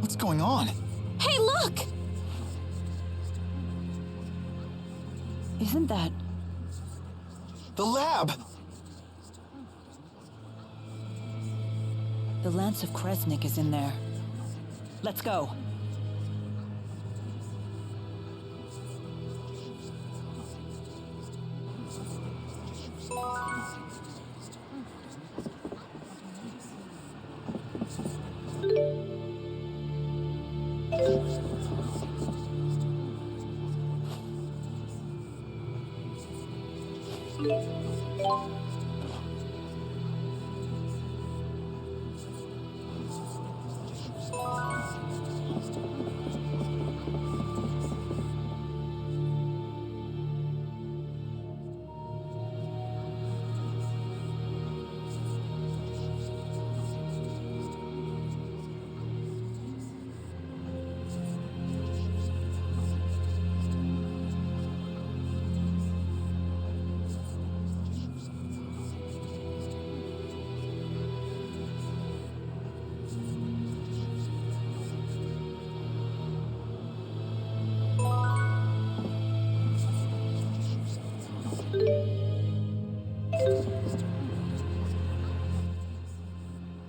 What's going on? Hey, look! Isn't that... The lab! The Lance of Kresnik is in there. Let's go.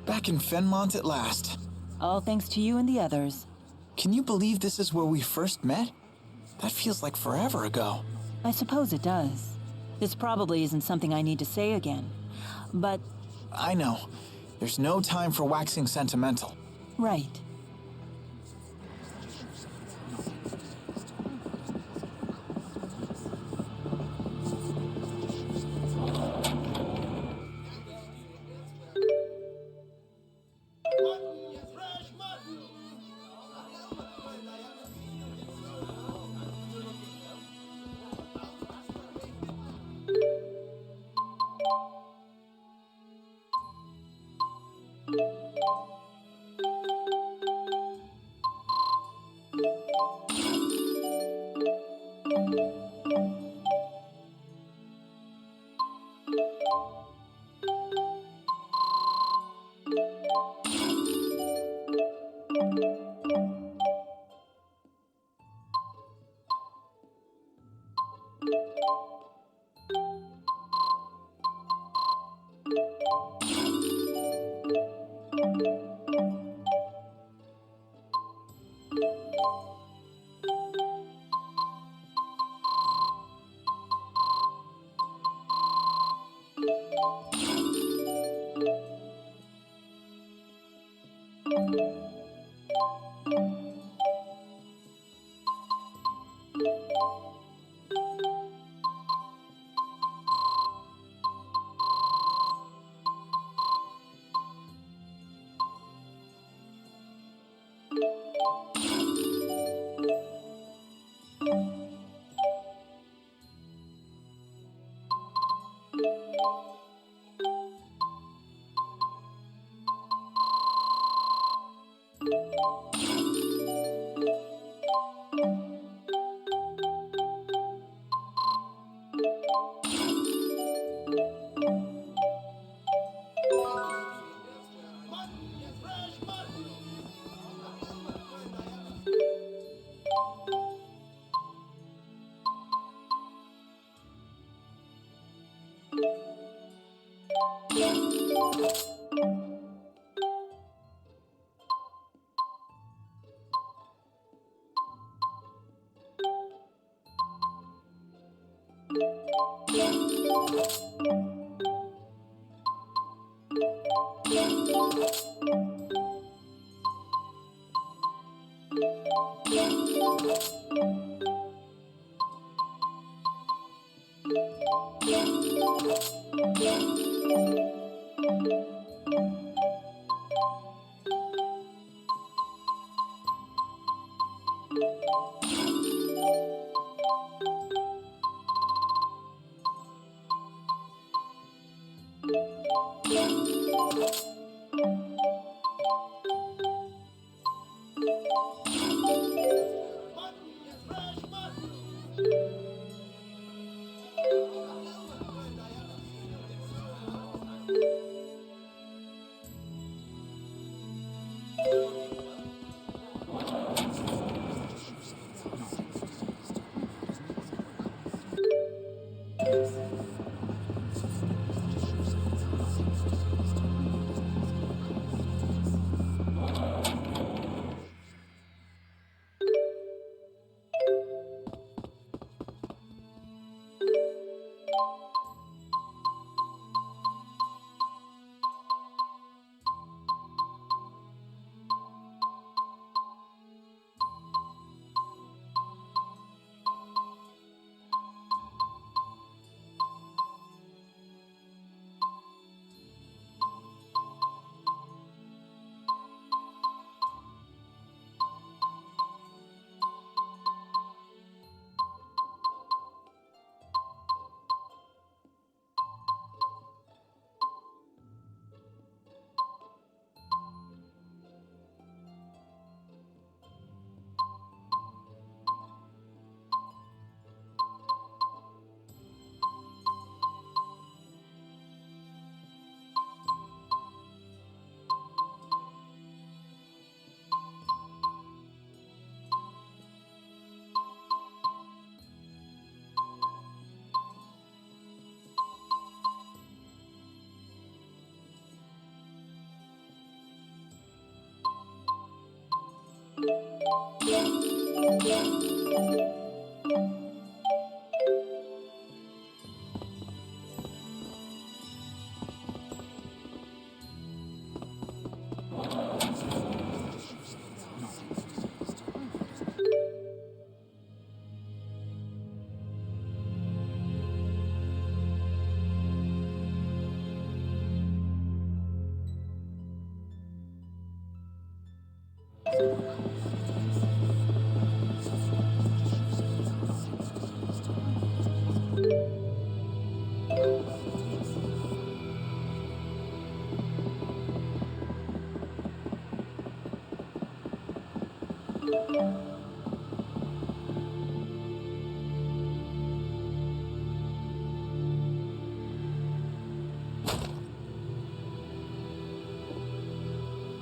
Back in Fennmont at last. All thanks to you and the others. Can you believe this is where we first met? That feels like forever ago. I suppose it does. This probably isn't something I need to say again. But... I know. There's no time for waxing sentimental. right.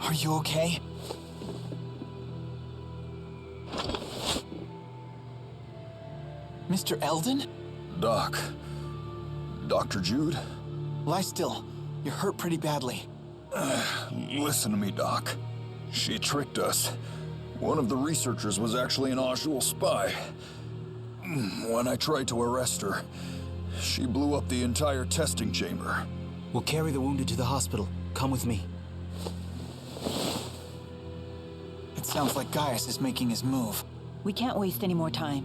Are you okay? Mr. Eldon? Doc. Dr. Jude? Lie still. You're hurt pretty badly. Listen to me, Doc. She tricked us. One of the researchers was actually an Ojul spy. When I tried to arrest her, she blew up the entire testing chamber. We'll carry the wounded to the hospital. Come with me. It sounds like Gaius is making his move. We can't waste any more time.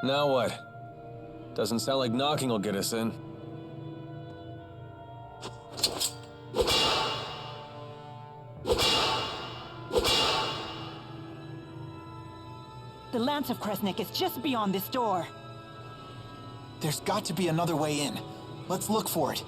Now what? Doesn't sound like knocking will get us in. The Lance of Kresnik is just beyond this door. There's got to be another way in. Let's look for it.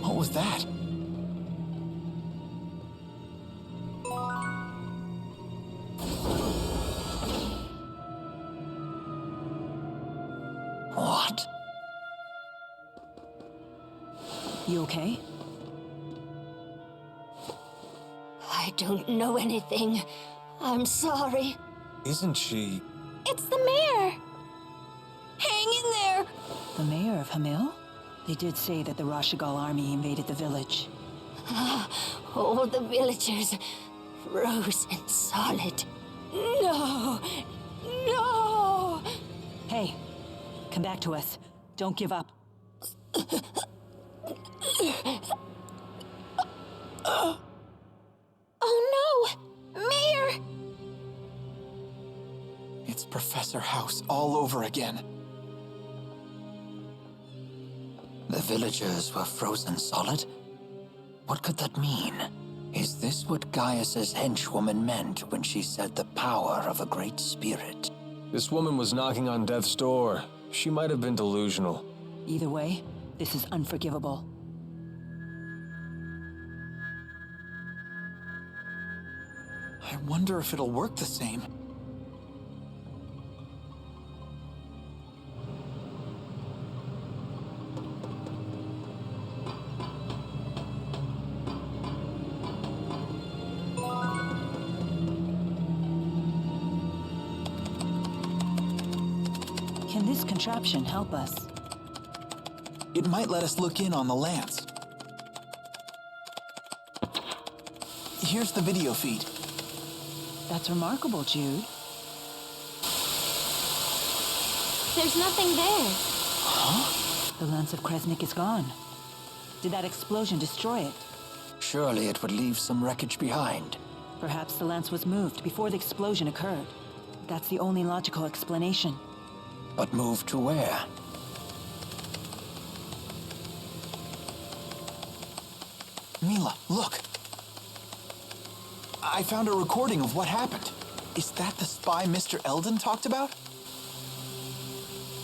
What was that? What? You okay? I don't know anything. I'm sorry. Isn't she? It's the mayor! Hang in there! The mayor of Hamil? They did say that the Rashigal army invaded the village. All the villagers frozen solid. No! No! Hey, come back to us. Don't give up. Oh no! Mayor! It's Professor House all over again. The villagers were frozen solid? What could that mean? Is this what Gaius's henchwoman meant when she said the power of a great spirit? This woman was knocking on death's door. She might have been delusional. Either way, this is unforgivable. I wonder if it'll work the same. Can this contraption help us? It might let us look in on the lance. Here's the video feed. That's remarkable, Jude. There's nothing there. The lance of Kresnik is gone. Did that explosion destroy it? Surely it would leave some wreckage behind. Perhaps the lance was moved before the explosion occurred. That's the only logical explanation. But moved to where? Mila, look! I found a recording of what happened. Is that the spy Mr. Eldon talked about?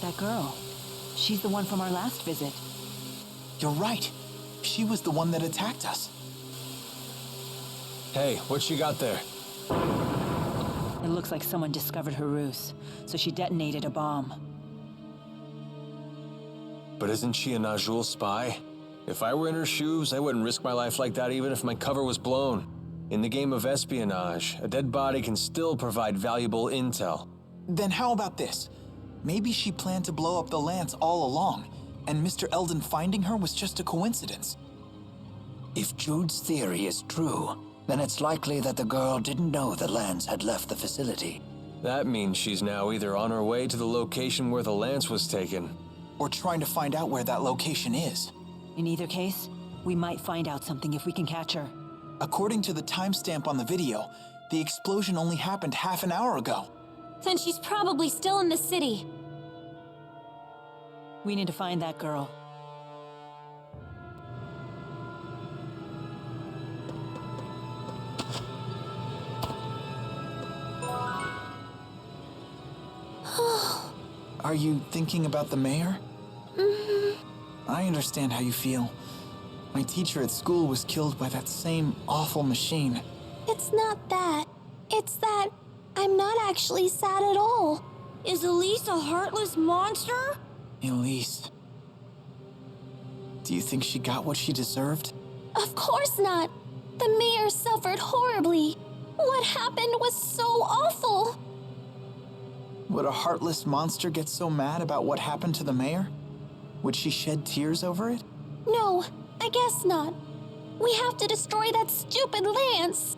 That girl. She's the one from our last visit. You're right. She was the one that attacked us. Hey, what you got there? It looks like someone discovered her ruse, so she detonated a bomb. But isn't she a Najul spy? If I were in her shoes, I wouldn't risk my life like that even if my cover was blown. In the game of espionage, a dead body can still provide valuable intel. Then how about this? Maybe she planned to blow up the lance all along, and Mr. Eldon finding her was just a coincidence. If Jude's theory is true, then it's likely that the girl didn't know the lance had left the facility. That means she's now either on her way to the location where the lance was taken, Or trying to find out where that location is. In either case, we might find out something if we can catch her. According to the timestamp on the video, the explosion only happened half an hour ago. Then she's probably still in the city. We need to find that girl. Are you thinking about the mayor? I understand how you feel. My teacher at school was killed by that same awful machine. It's not that. It's that I'm not actually sad at all. Is Elise a heartless monster? Elise. Do you think she got what she deserved? Of course not. The mayor suffered horribly. What happened was so awful. Would a heartless monster get so mad about what happened to the mayor? Would she shed tears over it? No, I guess not. We have to destroy that stupid lance.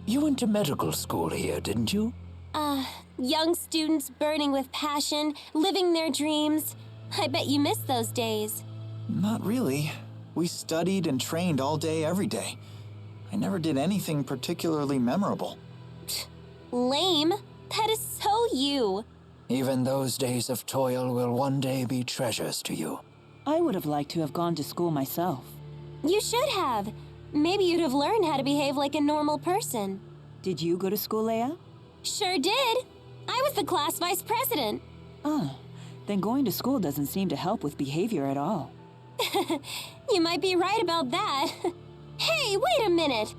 You went to medical school here, didn't you? Young students burning with passion, living their dreams. I bet you miss those days. Not really. We studied and trained all day, every day. I never did anything particularly memorable. Lame. That is so you. Even those days of toil will one day be treasures to you. I would have liked to have gone to school myself. You should have. Maybe you'd have learned how to behave like a normal person. Did you go to school, Leia? Sure did. I was the class vice president. Oh, then going to school doesn't seem to help with behavior at all. You might be right about that. Hey, wait a minute.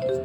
Hey,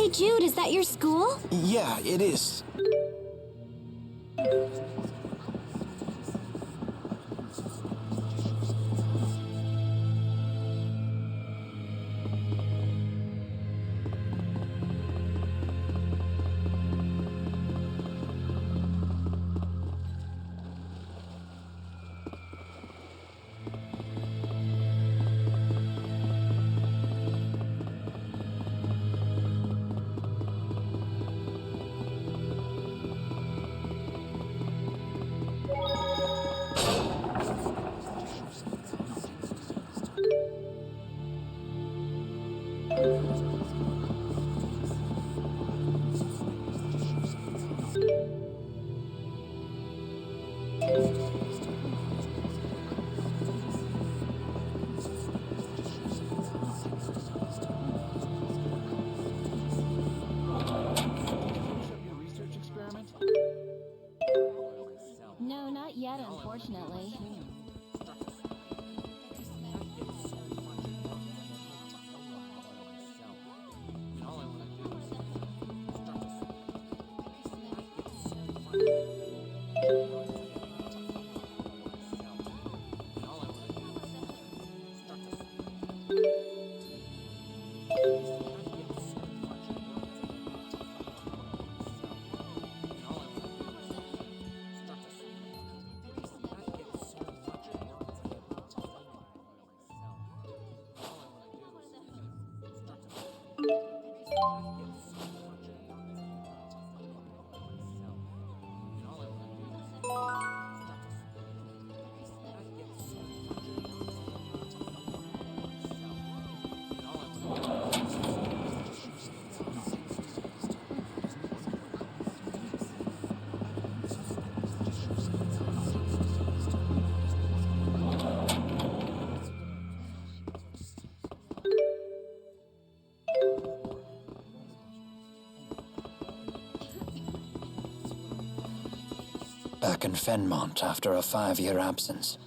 Jude, is that your school? Yeah, it is. No, not yet, unfortunately. Back in Fennmont after a 5-year absence.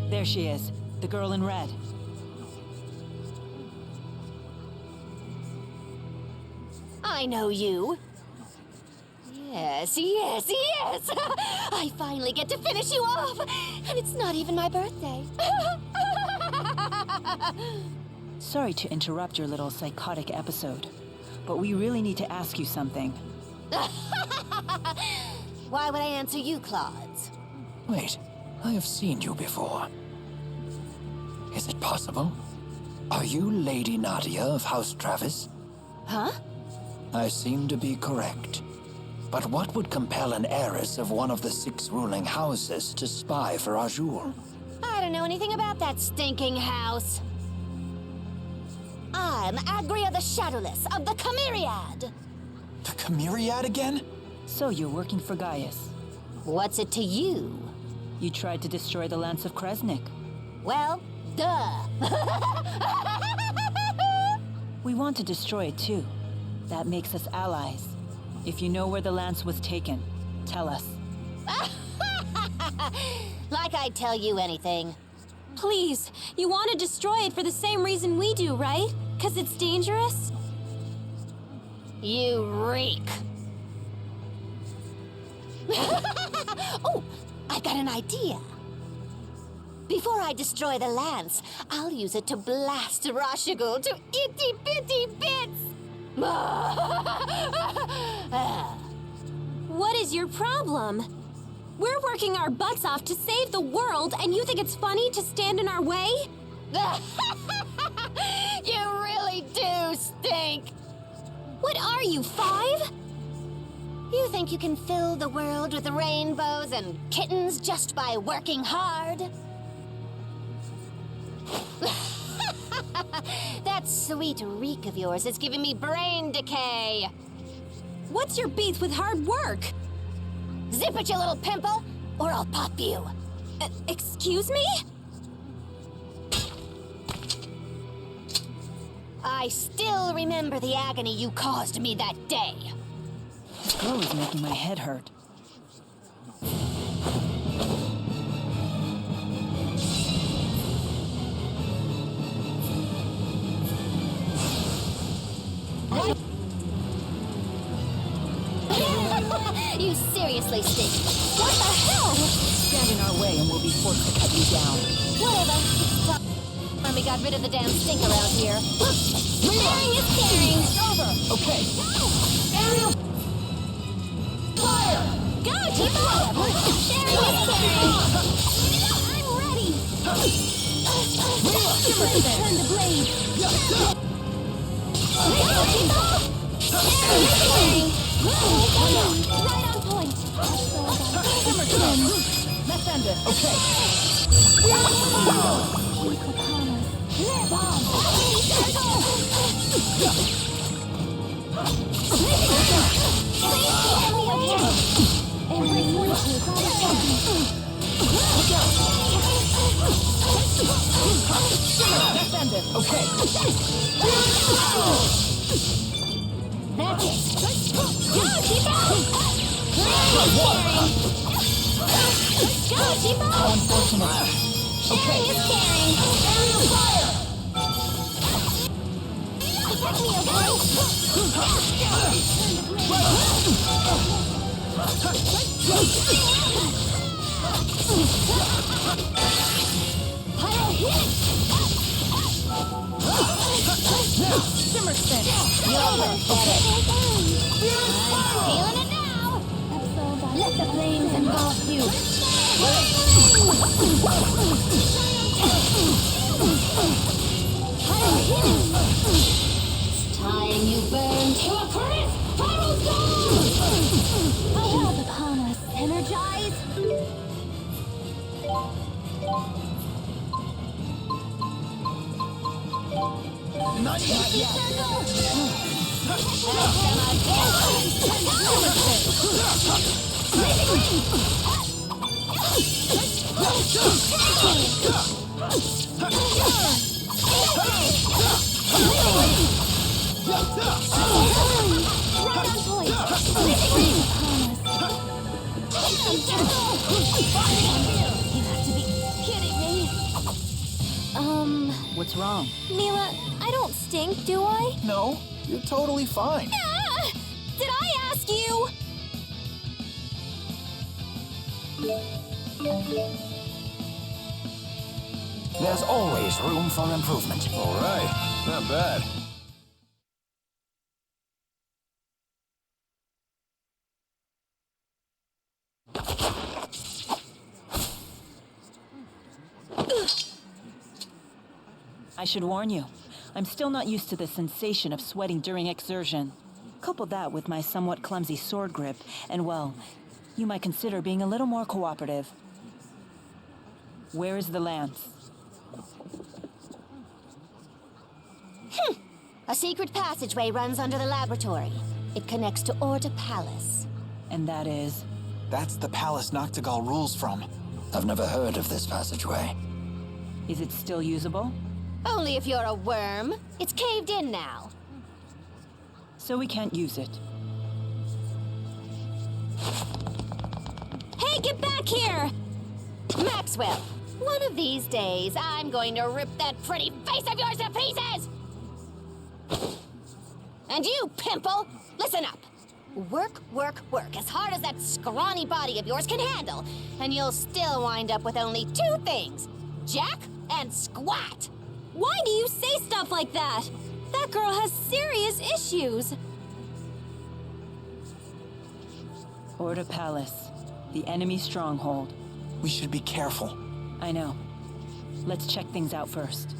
There she is, the girl in red. I know you. Yes, yes, yes! I finally get to finish you off! And it's not even my birthday. Sorry to interrupt your little psychotic episode, but we really need to ask you something. Why would I answer you, Claude? Wait, I have seen you before. Is it possible? Are you Lady Nadia of House Travis? Huh? I seem to be correct. But what would compel an heiress of one of the 6 ruling houses to spy for Azul? I don't know anything about that stinking house. I'm Agria the Shadowless of the Chimeriad. The Chimeriad again? So you're working for Gaius. What's it to you? You tried to destroy the Lance of Kresnik. Well, duh. We want to destroy it too. That makes us allies. If you know where the Lance was taken, tell us. Like I'd tell you anything. Please, you want to destroy it for the same reason we do, right? 'Cause it's dangerous? You reek. Oh, I've got an idea. Before I destroy the lance, I'll use it to blast Rashigul to itty-bitty bits. What is your problem? We're working our butts off to save the world, and you think it's funny to stand in our way? You really do stink. What are you, 5? You think you can fill the world with rainbows and kittens just by working hard? That sweet reek of yours is giving me brain decay. What's your beef with hard work? Zip it, you little pimple, or I'll pop you. Excuse me? I still remember the agony you caused me that day. This girl is making my head hurt. You seriously stink. What the hell? Stand in our way and we'll be forced to cut you down. Whatever. It's time we got rid of the damn stink around here. Sharing is caring. Over! Okay. Aerial fire! Go, Chico! Sharing is caring. I'm ready. Turn the blade. Go, Chico! Sharing is caring. Right on point. Methender, okay. Methender, okay. That's it. Go, Chico! Go, Chico! How unfortunate. Sharing is caring. Aerial fire! Protect me, Pile hit! Shimmer spin. You're pathetic. Feeling it now! Let the flames engulf you. It's time you burn to a crisp cobblestone! A hell's upon us. Energize! Not yet. Blazing ring! What's wrong? Mila, I don't stink, do I? No, you're totally fine. Ah! Did I ask you? There's always room for improvement. All right, not bad. I should warn you, I'm still not used to the sensation of sweating during exertion. Couple that with my somewhat clumsy sword grip, and well, you might consider being a little more cooperative. Where is the lance? A secret passageway runs under the laboratory. It connects to Orta Palace. And that is... That's the palace Noctigal rules from. I've never heard of this passageway. Is it still usable? Only if you're a worm. It's caved in now. So we can't use it. Hey, get back here! Maxwell, one of these days, I'm going to rip that pretty face of yours to pieces! And you, Pimple, listen up. Work, work, work as hard as that scrawny body of yours can handle, and you'll still wind up with only two things, Jack and Squat. Why do you say stuff like that? That girl has serious issues. Orta Palace, the enemy stronghold. We should be careful. I know. Let's check things out first.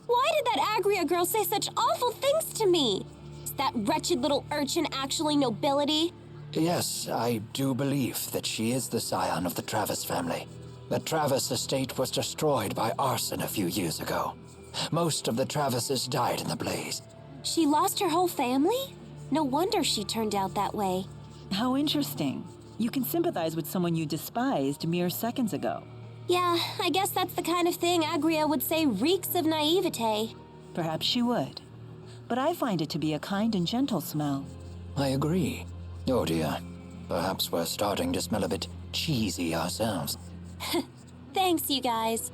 Why did that Agria girl say such awful things to me? Is that wretched little urchin actually nobility? Yes, I do believe that she is the scion of the Travis family. The Travis estate was destroyed by arson a few years ago. Most of the Travises died in the blaze. She lost her whole family? No wonder she turned out that way. How interesting. You can sympathize with someone you despised mere seconds ago. Yeah, I guess that's the kind of thing Agria would say reeks of naivete. Perhaps she would. But I find it to be a kind and gentle smell. I agree. Oh dear. Perhaps we're starting to smell a bit cheesy ourselves. Thanks, you guys.